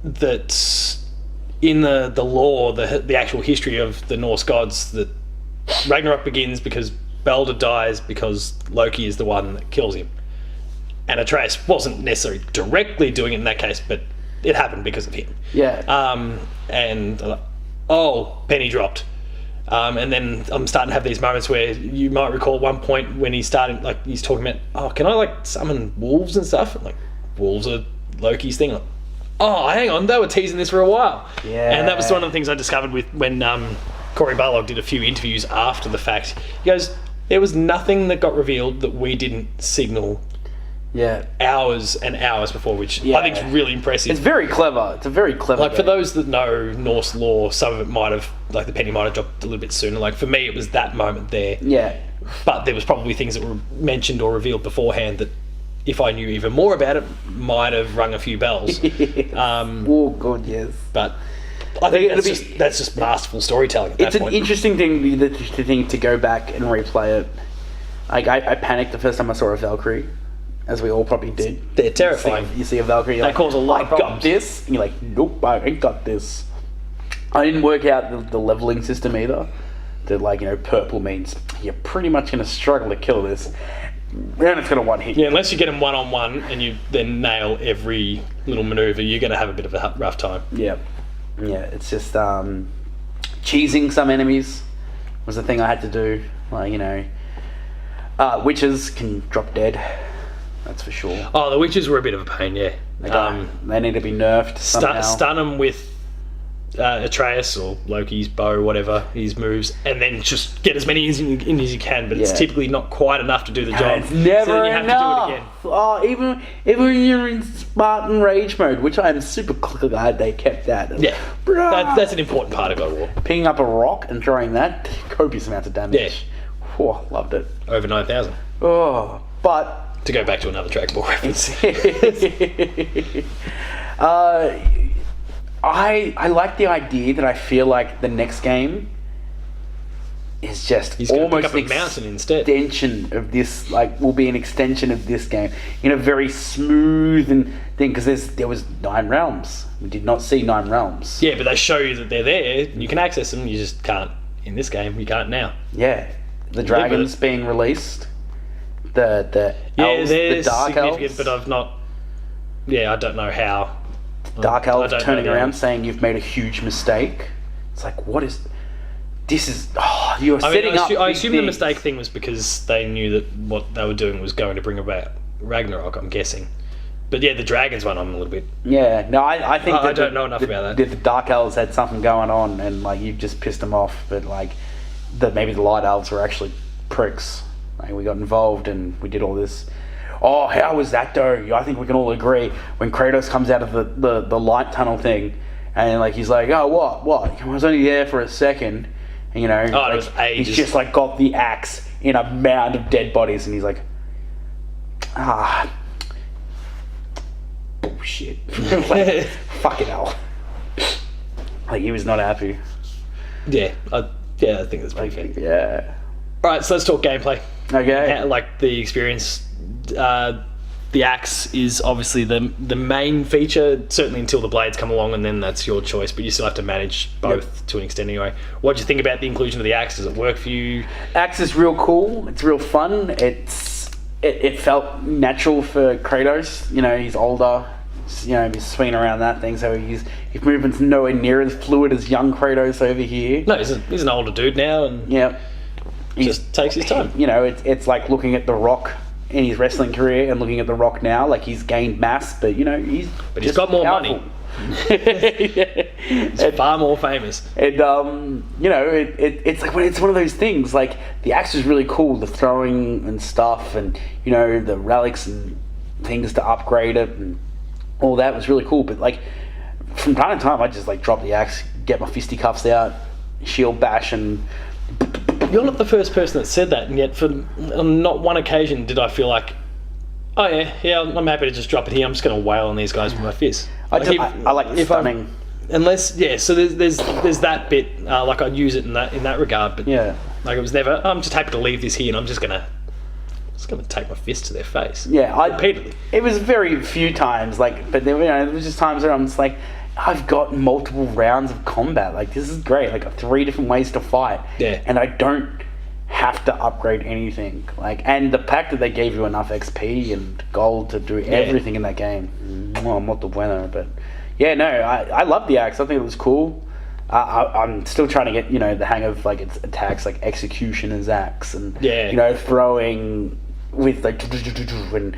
that in the lore, the actual history of the Norse gods, that Ragnarok begins because Balder dies because Loki is the one that kills him. And Atreus wasn't necessarily directly doing it in that case, but it happened because of him. Yeah. And penny dropped. And then I'm starting to have these moments where you might recall at one point when he's starting, like, he's talking about, can I, like, summon wolves and stuff? And, like, wolves are Loki's thing. Like, hang on, they were teasing this for a while. Yeah. And that was one of the things I discovered when Corey Barlog did a few interviews after the fact. He goes, there was nothing that got revealed that we didn't signal hours and hours before, which I think is really impressive. It's very clever. It's a very clever game. For those that know Norse lore, some of it might have, like, the penny might have dropped a little bit sooner. Like, for me, it was that moment there. Yeah. But there was probably things that were mentioned or revealed beforehand that, if I knew even more about it, might have rung a few bells. Oh, God, yes. But I think that's just masterful storytelling at that point. It's an interesting thing to go back and replay it. Like, I panicked the first time I saw a Valkyrie, as we all probably did. They're terrifying. You see a Valkyrie, you're they cause a lot of problems. I got this. And you're like, nope, I ain't got this. I didn't work out the leveling system either. That, like, purple means you're pretty much going to struggle to kill this. And it's going to one hit. Yeah, unless you get them one-on-one and you then nail every little manoeuvre, you're going to have a bit of a rough time. Yeah. Yeah, it's just cheesing some enemies was the thing I had to do. Like, witches can drop dead. That's for sure. Oh, the witches were a bit of a pain, yeah. They need to be nerfed somehow. Stun them with Atreus or Loki's bow, whatever, his moves, and then just get as many in as you can, but it's typically not quite enough to do the job. It's never so then you have enough. to do it again. Oh, even when you're in Spartan Rage mode, which I am super glad they kept that. Yeah, that's an important part of God of War. Picking up a rock and throwing that, copious amounts of damage. Yeah. Oh, loved it. Over 9,000. Oh, but... To go back to another Dragon Ball reference. I like the idea that I feel like the next game is just almost an extension of this, like, will be an extension of this game in a very smooth thing, because there was 9 realms. We did not see 9 realms. Yeah, but they show you that they're there. You can access them. You just can't in this game. You can't now. Yeah, the dragons being released. The elves, the dark elves. But I've not. Yeah, I don't know how. Dark elves turning around saying you've made a huge mistake. It's like, what is... This is... Oh, you're setting up... I assume the mistake thing was because they knew that what they were doing was going to bring about Ragnarok, I'm guessing. But yeah, the dragons one, I'm a little bit... Yeah, no, I think... I don't know enough about that. The Dark Elves had something going on, and, like, you've just pissed them off, but, like, maybe the Light Elves were actually pricks. Like, we got involved, and we did all this... Oh, how was that, though? I think we can all agree. When Kratos comes out of the light tunnel thing, and, like, he's like, oh, what? I was only there for a second. And, it was ages. He's just, like, got the axe in a mound of dead bodies, and he's like, bullshit. Like, fucking hell. Like, he was not happy. Yeah, I think that's pretty fair. Yeah. Alright, so let's talk gameplay. Okay. Like, the experience... the axe is obviously the main feature, certainly until the blades come along, and then that's your choice, but you still have to manage both to an extent anyway. What do you think about the inclusion of the axe? Does it work for you? Axe is real cool. It's real fun. It felt natural for Kratos. He's older. He's swinging around that thing, so his movement's nowhere near as fluid as young Kratos over here. No, he's an older dude now, and he just takes his time. It's like looking at The Rock in his wrestling career and looking at The Rock now. Like, he's gained mass, but he's got more powerful. Money. He's far more famous. And it's like, it's one of those things. Like, the axe is really cool, the throwing and stuff, and the relics and things to upgrade it, and all that was really cool. But, like, from time to time, I just, like, drop the axe, get my fisticuffs out, shield bash, and... You're not the first person that said that, and yet on not one occasion did I feel like, oh yeah, I'm happy to just drop it here. I'm just going to wail on these guys with my fist. I like stunning. So there's that bit. Like, I'd use it in that regard, but like, it was never. I'm just happy to leave this here, and I'm just gonna take my fist to their face. Yeah, repeatedly. It was very few times, like, but there was just times where I'm just like, I've got multiple rounds of combat. Like, this is great. Like, 3 different ways to fight. Yeah. And I don't have to upgrade anything. Like, and the fact that they gave you enough XP and gold to do everything in that game. Well, molto bueno. But yeah, no, I love the axe. I think it was cool. I'm still trying to get, the hang of, like, its attacks, like Executioner's axe and, throwing with, like, and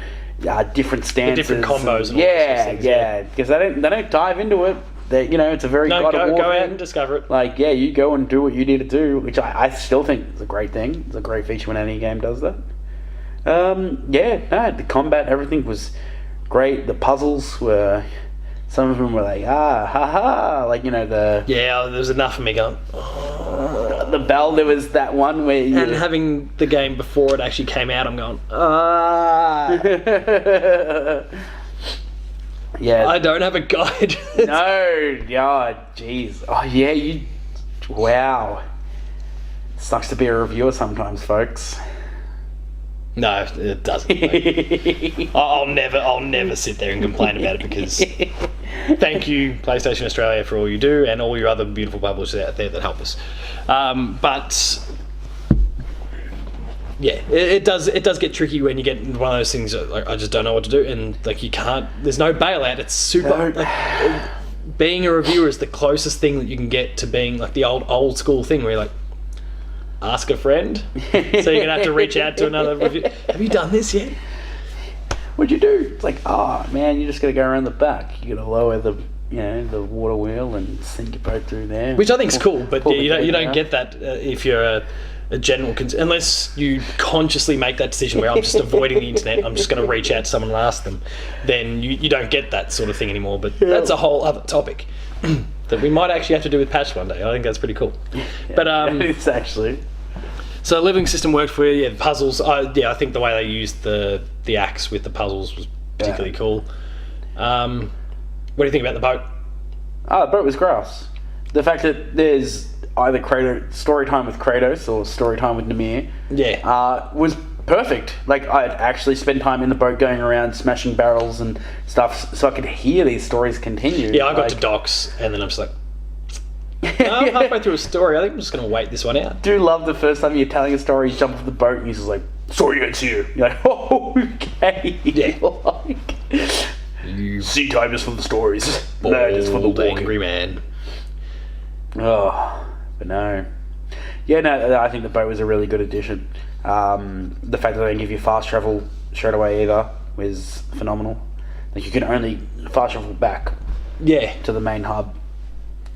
different stances. The different combos and all yeah. Because they don't dive into it. They, it's a very God of War go thing. out and discover it. Like, you go and do what you need to do, which I still think is a great thing. It's a great feature when any game does that. The combat, everything was great. The puzzles were... Some of them were like, like, the... Yeah, there was enough of me going... The bell, there was that one where you... And having the game before it actually came out, I'm going, Yeah. I don't have a guide. No, jeez. Oh, yeah, Wow. Sucks to be a reviewer sometimes, folks. No, it doesn't. I'll never sit there and complain about it because thank you, PlayStation Australia, for all you do and all your other beautiful publishers out there that help us. But yeah, it does get tricky when you get into one of those things. Like, I just don't know what to do, and like you can't. There's no bailout. It's super. Like, being a reviewer is the closest thing that you can get to being like the old school thing where you're like, ask a friend. So you're gonna have to reach out to another review. Have you done this yet? What'd you do? It's like, man, you just gotta go around the back. You gotta lower the the water wheel and sink your boat through there. Which I think's cool, but you don't get that if you're a general unless you consciously make that decision where I'm just avoiding the internet, I'm just going to reach out to someone and ask them, then you don't get that sort of thing anymore. But that's a whole other topic that we might actually have to do with patch one day. I think that's pretty cool. But it's actually... So living system worked for you. Yeah, the puzzles. I think the way they used the axe with the puzzles was particularly cool. What do you think about the boat? The boat was grass. The fact that there's either story time with Kratos or story time with Namir, was perfect. Like, I'd actually spend time in the boat going around smashing barrels and stuff so I could hear these stories continue. Yeah, I got to docks and then I'm just like, I'm halfway through a story. I think I'm just going to wait this one out. Do love the first time you're telling a story, you jump off the boat and he's just like, story ends here. You're like, okay. Yeah. Sea time is for the stories. Land is for the walking. Angry man. Oh, but no. Yeah, no, I think the boat was a really good addition. The fact that they didn't give you fast travel straight away either was phenomenal. Like, you can only fast travel back to the main hub,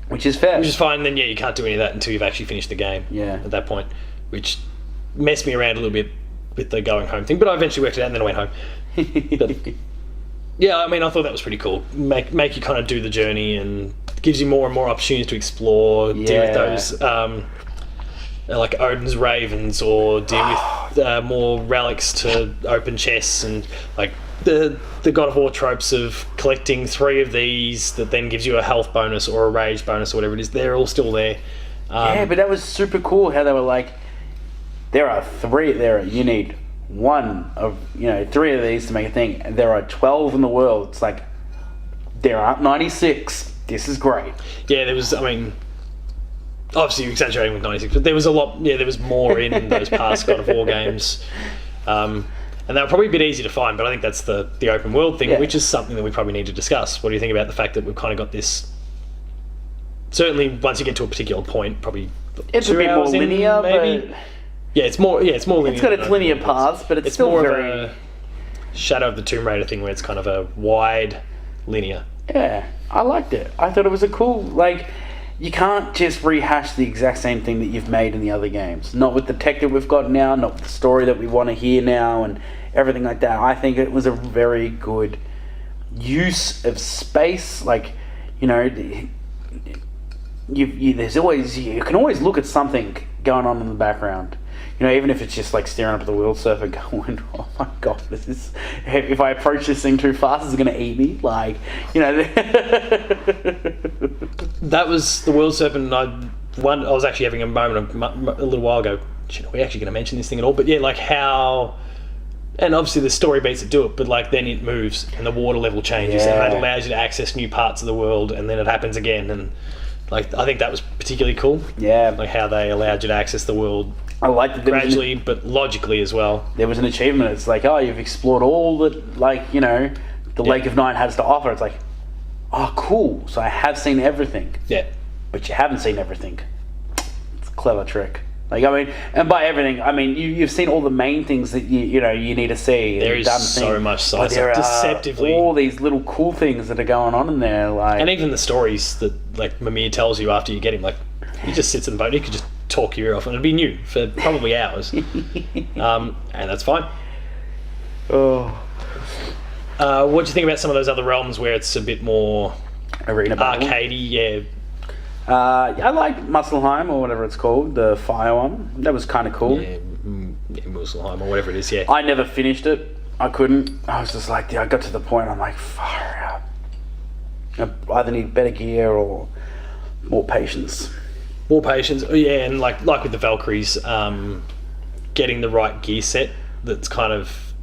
which is fair. Which is fine, then you can't do any of that until you've actually finished the game at that point, which messed me around a little bit with the going home thing, but I eventually worked it out and then I went home. But, yeah, I mean, I thought that was pretty cool. Make you kind of do the journey and gives you more and more opportunities to explore, deal with those like Odin's ravens, or deal with more relics to open chests, and like the God of War tropes of collecting 3 of these that then gives you a health bonus or a rage bonus or whatever it is. They're all still there. But that was super cool how they were like, there are 3 there. You need 1 of 3 of these to make a thing, and there are 12 in the world. It's like, there aren't 96. This is great. Yeah, there was, I mean, obviously you're exaggerating with 96, but there was a lot, there was more in those past God of War games. And they were probably a bit easy to find, but I think that's the open world thing, which is something that we probably need to discuss. What do you think about the fact that we've kind of got this, certainly once you get to a particular point, probably it's a bit more linear, maybe? But... Yeah, it's more linear. It's got its linear paths, but it's still more very... of a Shadow of the Tomb Raider thing where it's kind of a wide linear. Yeah, I liked it. I thought it was a cool, like, you can't just rehash the exact same thing that you've made in the other games. Not with the tech that we've got now, not with the story that we want to hear now, and everything like that. I think it was a very good use of space. Like, there's always, you can always look at something going on in the background. Even if it's just like staring up at the world surfer going, oh my god, if I approach this thing too fast, it's going to eat me. Like, That was the world serpent. I was actually having a moment a little while ago. Are we actually going to mention this thing at all? But yeah, like how And obviously the story beats that do it, but like then it moves and the water level changes and that allows you to access new parts of the world, and then it happens again. And like I think that was particularly cool. Yeah. Like how they allowed you to access the world I like that gradually but logically as well. There was an achievement. It's like, oh, you've explored all that, like, you know, the Lake of Night has to offer. It's like, oh, cool. So I have seen everything. Yeah. But you haven't seen everything. It's a clever trick. Like, I mean, and by everything, I mean, you've seen all the main things that you need to see. There is so much side stuff. Deceptively. All these little cool things that are going on in there. Like, and even the stories that, like, Mimir tells you after you get him, like, he just sits in the boat, he could just talk your ear off and it'd be new for probably hours. And that's fine. Oh. What do you think about some of those other realms where it's a bit more arena arcadey? Yeah. I like Muspelheim or whatever it's called, the fire one. That was kind of cool. Yeah, Muspelheim or whatever it is. Yeah. I never finished it. I couldn't. I was just like, I got to the point. I'm like, far out. I either need better gear or more patience. More patience, yeah, and like with the Valkyries, getting the right gear set that's kind of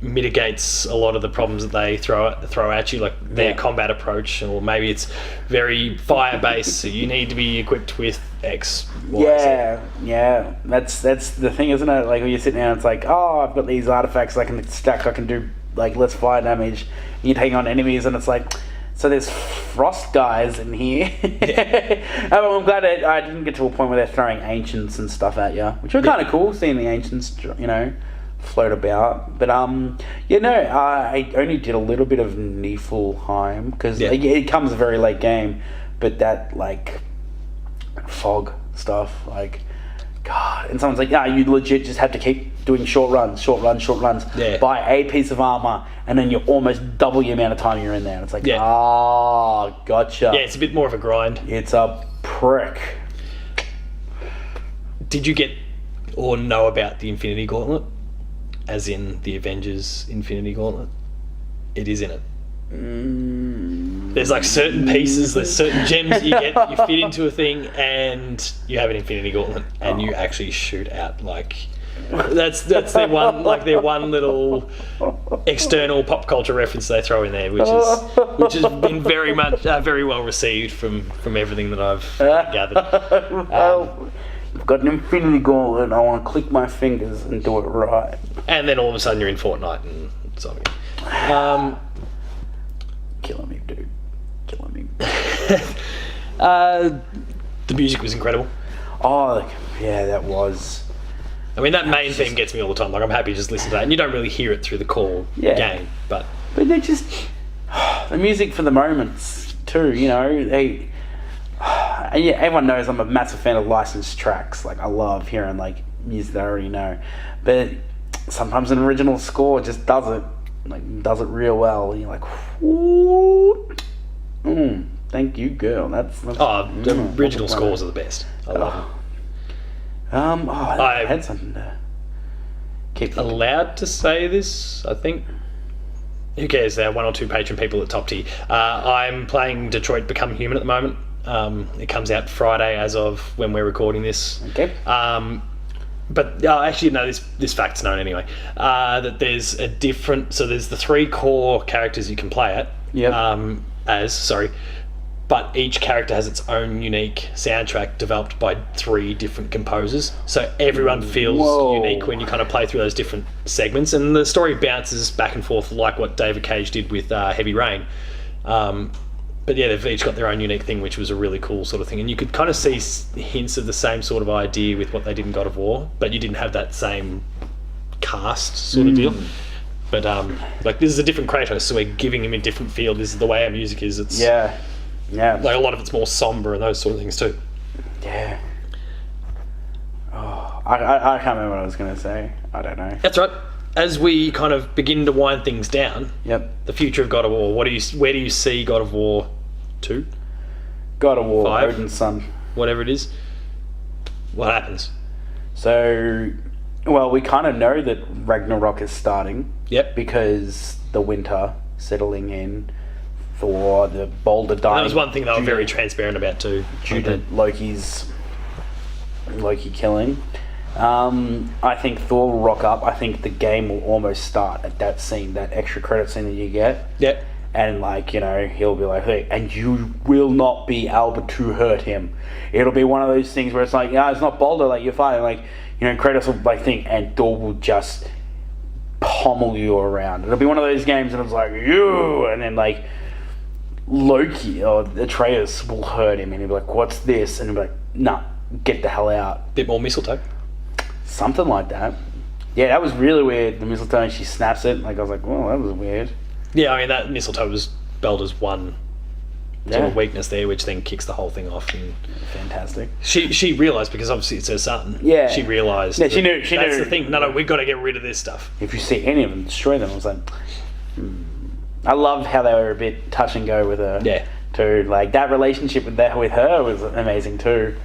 mitigates a lot of the problems that they throw at you, like their combat approach, or maybe it's very fire based, so you need to be equipped with X, Y, yeah. That's the thing, isn't it? Like when you sit down, it's like, oh, I've got these artifacts I can stack. I can do like less fire damage. You take on enemies, and it's like. So there's frost guys in here. I'm glad I didn't get to a point where they're throwing ancients and stuff at you, which were kind of cool, seeing the ancients, you know, float about. But I only did a little bit of Niflheim because it comes a very late game, but that like fog stuff, like God, and someone's like, yeah, you legit just have to keep doing short runs, buy a piece of armor, and then you almost double the amount of time you're in there. And it's like, gotcha. Yeah, it's a bit more of a grind. It's a prick. Did you get or know about the Infinity Gauntlet? As in the Avengers Infinity Gauntlet? It is in it. There's like certain pieces, there's certain gems you get, you fit into a thing, and you have an Infinity Gauntlet, and you actually shoot out like that's their one little external pop culture reference they throw in there, which has been very much very well received from everything that I've gathered. I've got an Infinity Gauntlet, and I want to click my fingers and do it right. And then all of a sudden you're in Fortnite and something. Killing me, dude. Killing me. The music was incredible. Oh, yeah, that was. I mean, that main theme gets me all the time. Like, I'm happy to just listen to that. And you don't really hear it through the core game, but they're just... the music for the moments, too, you know. Everyone knows I'm a massive fan of licensed tracks. Like, I love hearing, like, music that I already know. But sometimes an original score just does it real well. And you're like, thank you, girl. That's the original scores are the best. I love them. I had something to keep thinking. Allowed to say this, I think. Who cares? There are one or two patron people at top tier. I'm playing Detroit Become Human at the moment. It comes out Friday as of when we're recording this. Okay. But actually, no, this fact's known anyway. That there's a different... So there's the 3 core characters you can play at. Yep. But each character has its own unique soundtrack developed by 3 different composers. So everyone feels unique when you kind of play through those different segments. And the story bounces back and forth like what David Cage did with Heavy Rain. But yeah, they've each got their own unique thing, which was a really cool sort of thing. And you could kind of see hints of the same sort of idea with what they did in God of War, but you didn't have that same cast sort of deal. But like, this is a different Kratos, so we're giving him a different feel. This is the way our music is. It's like a lot of it's more somber and those sort of things too. Yeah. Oh, I can't remember what I was going to say. I don't know. That's right. As we kind of begin to wind things down, the future of God of War. Where do you see God of War 2? God of War, 5, Odin's Son, whatever it is. What happens? So, well, we kind of know that Ragnarok is starting. Yep. Because the winter settling in. Thor, the boulder dying. That was one thing they were very transparent about too. Due to Loki killing. I think Thor will rock up. I think the game will almost start at that scene, that extra credit scene that you get. Yep. And he'll be like, hey, and you will not be able to hurt him. It'll be one of those things where it's like, it's not Boulder, you're fine. Kratos will think, and Thor will just pommel you around. It'll be one of those games and it's like, you, and then Loki or Atreus will hurt him and he'll be like, what's this? And he'll be like, nah, get the hell out. Bit more mistletoe. Something like that. Yeah, that was really weird. The mistletoe, and she snaps it. I was like, well, that was weird. Yeah, I mean, that mistletoe was Belder's one sort of weakness there, which then kicks the whole thing off. And fantastic. She realised, because obviously it's her son. Yeah. She realised. Yeah, she knew. That's the thing. No, we've got to get rid of this stuff. If you see any of them, destroy them. I was like, I loved how they were a bit touch and go with her. Yeah. Too. That relationship with her was amazing too.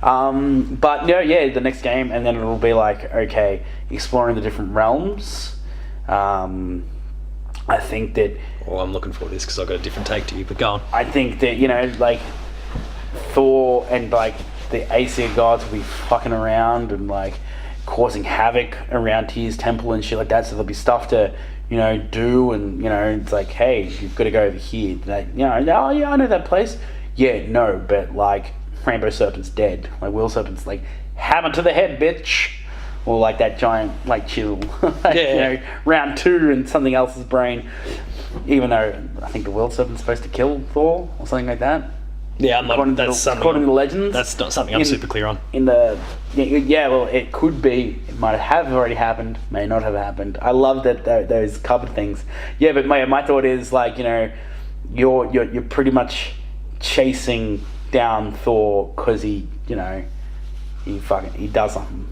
But the next game, and then it'll be okay, exploring the different realms. I think that... Well, I'm looking for this because I've got a different take to you, but go on. I think that, Thor and, the Aesir gods will be fucking around and, causing havoc around Tyr's temple and shit like that, so there'll be stuff to, do, and, it's like, hey, you've got to go over here. Oh, yeah, I know that place. Yeah, no, but, Rainbow Serpent's dead. Will Serpent's, hammer to the head, bitch. Or that giant chisel. Round 2 and something else's brain. Even though I think the World Serpent's supposed to kill Thor or something like that. Yeah, according to the legends. That's not something I'm super clear on. It could be. It might have already happened. May not have happened. I love that those cupboard things. Yeah, but my thought is you're pretty much chasing down Thor because he does something.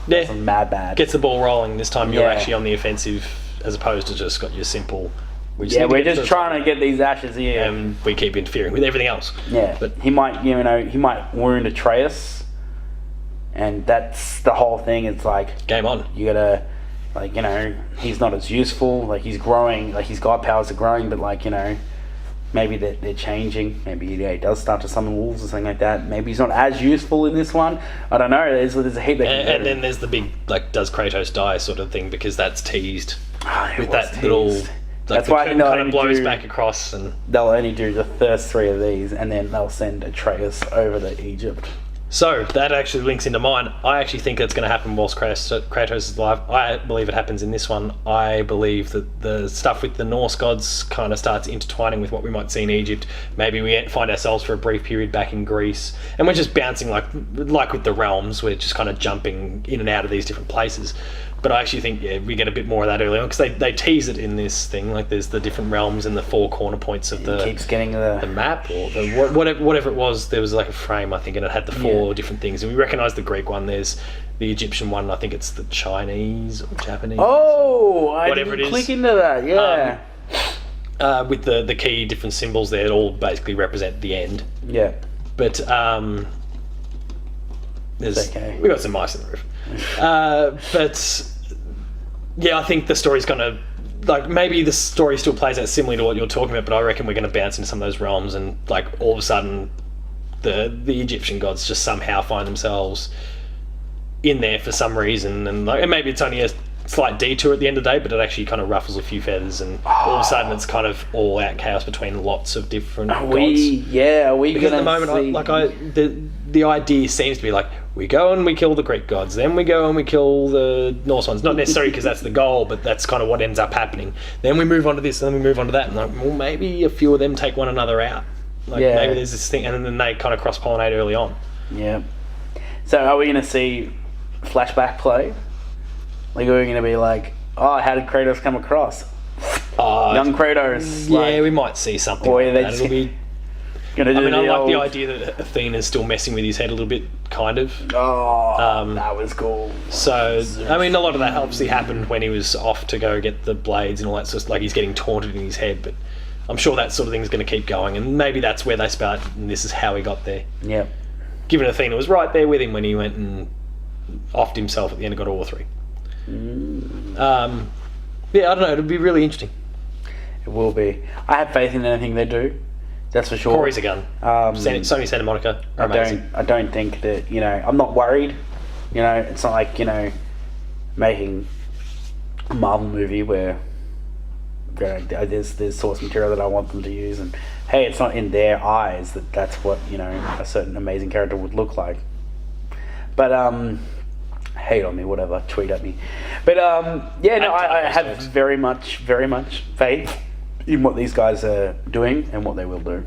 Yeah, some mad bad. Gets the ball rolling. This time you're actually on the offensive as opposed to just got your simple... we're just trying to get these ashes here. And we keep interfering with everything else. Yeah, but he might wound Atreus, and that's the whole thing. It's game on. You gotta, he's not as useful. He's growing. His god powers are growing, but maybe they're changing. Maybe he does start to summon wolves or something like that. Maybe he's not as useful in this one. I don't know. There's a heap. And then there's the big does Kratos die sort of thing, because that's teased with that teased. Little. That's why I think kind of blows back across, and they'll only do the first 3 of these, and then they'll send Atreus over to Egypt. So that actually links into mine. I actually think it's going to happen whilst Kratos is alive. I believe it happens in this one. I believe that the stuff with the Norse gods kind of starts intertwining with what we might see in Egypt. Maybe we find ourselves for a brief period back in Greece, and we're just bouncing like with the realms. We're just kind of jumping in and out of these different places. But I actually think, we get a bit more of that early on, because they tease it in this thing. There's the different realms and the 4 corner points of the keeps getting the map, or the whatever it was. There was a frame, I think, and it had the 4 different things. And we recognise the Greek one. There's the Egyptian one. I think it's the Chinese or Japanese. Oh, I didn't click into that. Yeah. With the key different symbols there, it all basically represent the end. Yeah. But we got some mice in the roof. But yeah, I think the story's gonna maybe the story still plays out similarly to what you're talking about, but I reckon we're gonna bounce into some of those realms, and all of a sudden the Egyptian gods just somehow find themselves in there for some reason, and maybe it's only a slight detour at the end of the day, but it actually kind of ruffles a few feathers, and all of a sudden it's kind of all out chaos between lots of different gods. Because at the moment, the idea seems to be we go and we kill the Greek gods, then we go and we kill the Norse ones. Not necessarily because that's the goal, but that's kind of what ends up happening. Then we move on to this, and then we move on to that, and maybe a few of them take one another out. Maybe there's this thing, and then they kind of cross-pollinate early on. Yeah. So are we going to see flashback play? Are we going to be how did Kratos come across? Young Kratos. We might see something it'll be... I like the idea that Athena's still messing with his head a little bit, kind of. That was cool. So, a lot of that obviously happened when he was off to go get the blades and all that sort of he's getting taunted in his head, but I'm sure that sort of thing's going to keep going, and maybe that's where they start, and this is how he got there. Yep. Given Athena was right there with him when he went and offed himself at the end and got all 3. I don't know, it'll be really interesting. It will be. I have faith in anything they do. That's for sure. Corey's a gun. Sony Santa Monica are amazing. I don't think that, I'm not worried You know, it's not like, you know, making a Marvel movie where there's source material that I want them to use, and hey, it's not in their eyes that's what, you know, a certain amazing character would look like. But hate on me, whatever, tweet at me. But I have very much faith in what these guys are doing and what they will do.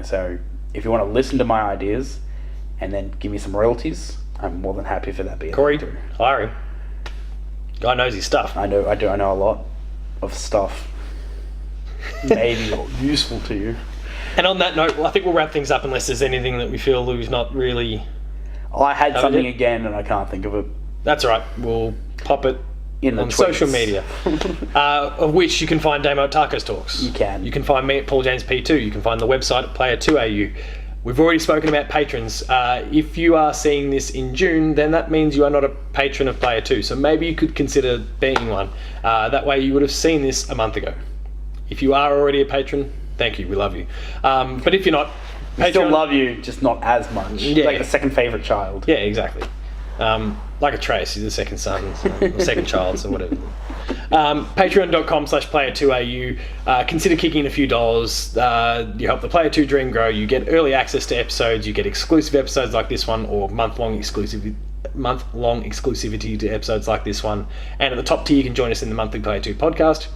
So if you want to listen to my ideas and then give me some royalties, I'm more than happy for that. Corey, hire him. Guy knows his stuff. I know a lot of stuff. Maybe useful to you. And on that note, I think we'll wrap things up unless there's anything that we feel we've not really... I had something again and I can't think of it. That's all right. We'll pop it on social media, of which you can find Damo at Taco's Talks. You can. You can find me at Paul James P2. You can find the website at Player2AU. We've already spoken about patrons. If you are seeing this in June, then that means you are not a patron of Player 2. So maybe you could consider being one. That way you would have seen this a month ago. If you are already a patron, thank you. We love you. But if you're not... We still love you, just not as much. Yeah. Like the second favourite child. Yeah, exactly. Like a Trace, he's the second son, or second child, so whatever. Patreon.com/player2au. Consider kicking a few dollars. You help the Player 2 dream grow. You get early access to episodes. You get exclusive episodes like this one, or month-long exclusivity to episodes like this one. And at the top tier, you can join us in the monthly Player 2 podcast.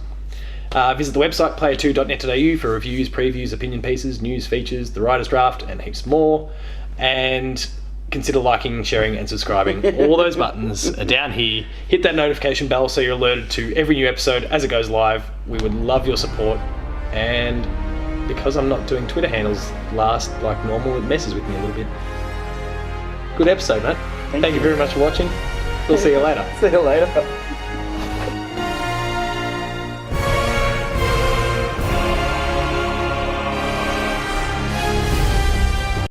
Visit the website player2.net.au for reviews, previews, opinion pieces, news, features, the writer's draft, and heaps more. And consider liking, sharing, and subscribing. All those buttons are down here. Hit that notification bell so you're alerted to every new episode as it goes live. We would love your support. And because I'm not doing Twitter handles like normal, it messes with me a little bit. Good episode, mate. Thank you very much for watching. We'll see you later. See you later.